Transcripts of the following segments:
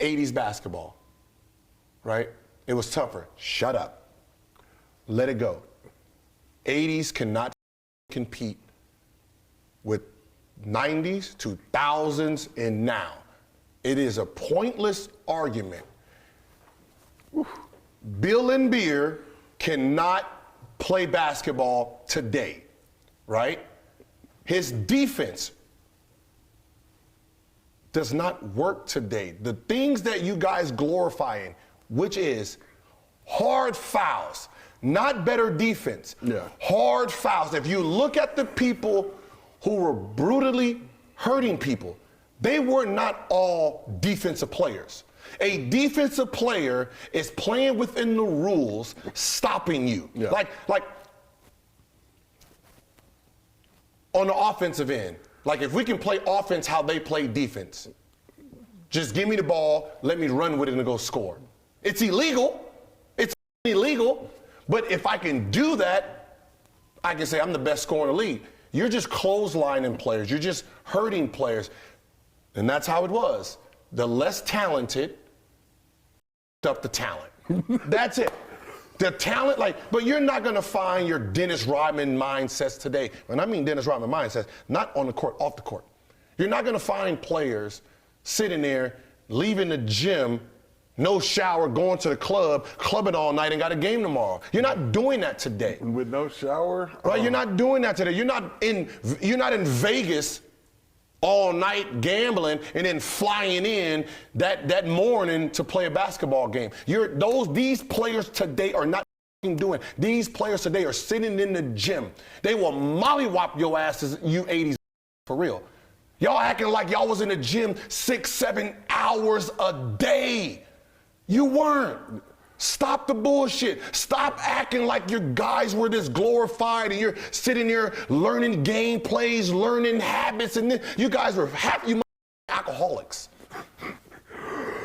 80s basketball, right? It was tougher. Shut up. Let it go. 80s cannot compete with 90s, 2000s, and now. It is a pointless argument. Bill and Beer cannot play basketball today, right? His defense does not work today. The things that you guys glorifying, which is hard fouls, not better defense, hard fouls. If you look at the people who were brutally hurting people, they were not all defensive players. A defensive player is playing within the rules, stopping you. Like on the offensive end, like if we can play offense how they play defense, just give me the ball, let me run with it and go score. It's illegal. It's illegal. But if I can do that, I can say I'm the best scorer in the league. You're just clotheslining players. You're just hurting players. And that's how it was. The less talented up the talent. That's it. The talent, but you're not going to find your Dennis Rodman mindsets today. When I mean Dennis Rodman mindsets, not on the court, off the court. You're not going to find players sitting there, leaving the gym, no shower, going to the club, clubbing all night and got a game tomorrow. You're not doing that today. With no shower? Right, you're not doing that today. You're not in Vegas all night gambling and then flying in that morning to play a basketball game. These players today are not doing. These players today are sitting in the gym. They will mollywop your asses, you 80s, for real. Y'all acting like y'all was in the gym 6-7 hours a day. You weren't. Stop the bullshit. Stop acting like your guys were this glorified and you're sitting there learning game plays, learning habits, and you guys were you alcoholics.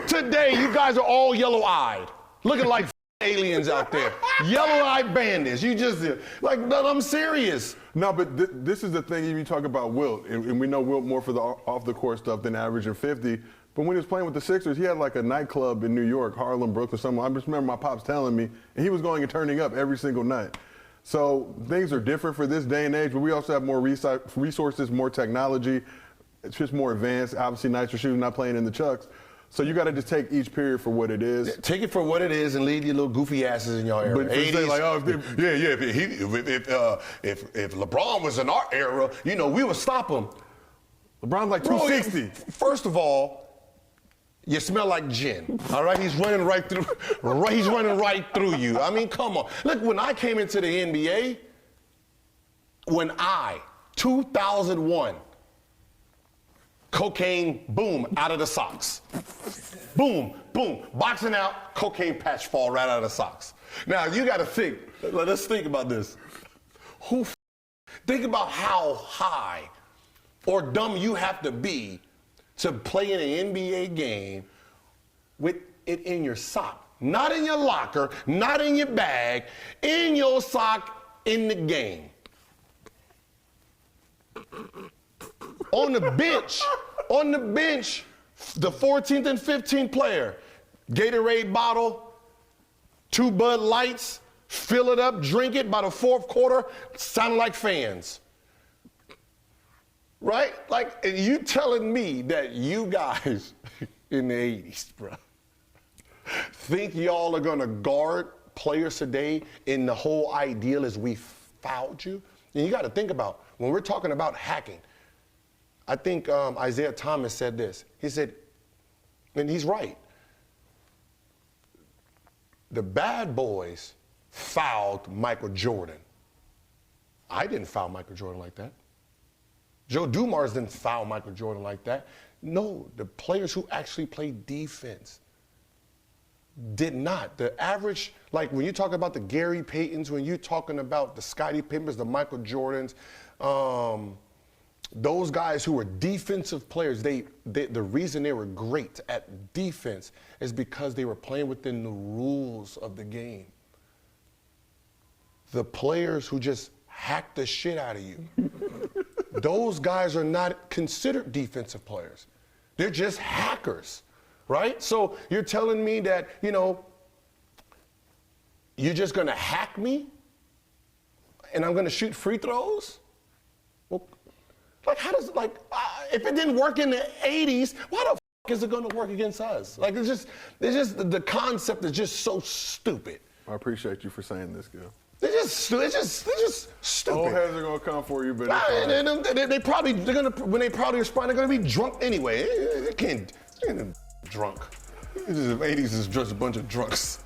Today, you guys are all yellow-eyed, looking like aliens out there. Yellow-eyed bandits. You just, I'm serious. No, but this is the thing, you talk about Wilt, and we know Wilt more for the off-the-court stuff than averaging 50. But when he was playing with the Sixers, he had like a nightclub in New York, Harlem, Brooklyn, somewhere. I just remember my pops telling me, and he was going and turning up every single night. So things are different for this day and age, but we also have more resources, more technology. It's just more advanced. Obviously, nicer shoes, not playing in the Chucks. So you got to just take each period for what it is. Take it for what it is and leave your little goofy asses in your era. But 80s, if LeBron was in our era, we would stop him. LeBron's like 260. First of all, you smell like gin, all right? He's running right through you. I mean, come on. Look, when I came into the NBA, 2001, cocaine, boom, out of the socks. Boom, boom, boxing out, cocaine patch fall right out of the socks. Now, you got to think, let's think about this. Think about how high or dumb you have to be to play in an NBA game with it in your sock. Not in your locker, not in your bag, in your sock in the game. On the bench, the 14th and 15th player, Gatorade bottle, 2 Bud Lights, fill it up, drink it by the fourth quarter, sound like fans. Right? You telling me that you guys in the 80s, bro, think y'all are going to guard players today in the whole ideal as we fouled you? And you got to think about, when we're talking about hacking, I think Isaiah Thomas said this. He said, and he's right, the bad boys fouled Michael Jordan. I didn't foul Michael Jordan like that. Joe Dumars didn't foul Michael Jordan like that. No, the players who actually played defense did not. The average, when you talk about the Gary Paytons, when you're talking about the Scottie Pippens, the Michael Jordans, those guys who were defensive players, the reason they were great at defense is because they were playing within the rules of the game. The players who just hack the shit out of you, those guys are not considered defensive players. They're just hackers. right? So you're telling me that, you're just going to hack me and I'm going to shoot free throws? Well, if it didn't work in the 80s, why the is it going to work against us? Like, it's just the concept is just so stupid. I appreciate you for saying this, Gil. They're just stupid. Old heads are gonna come for you, but they probably when they probably respond, they're gonna be drunk anyway. They can't drunk. The 80s is just a bunch of drunks.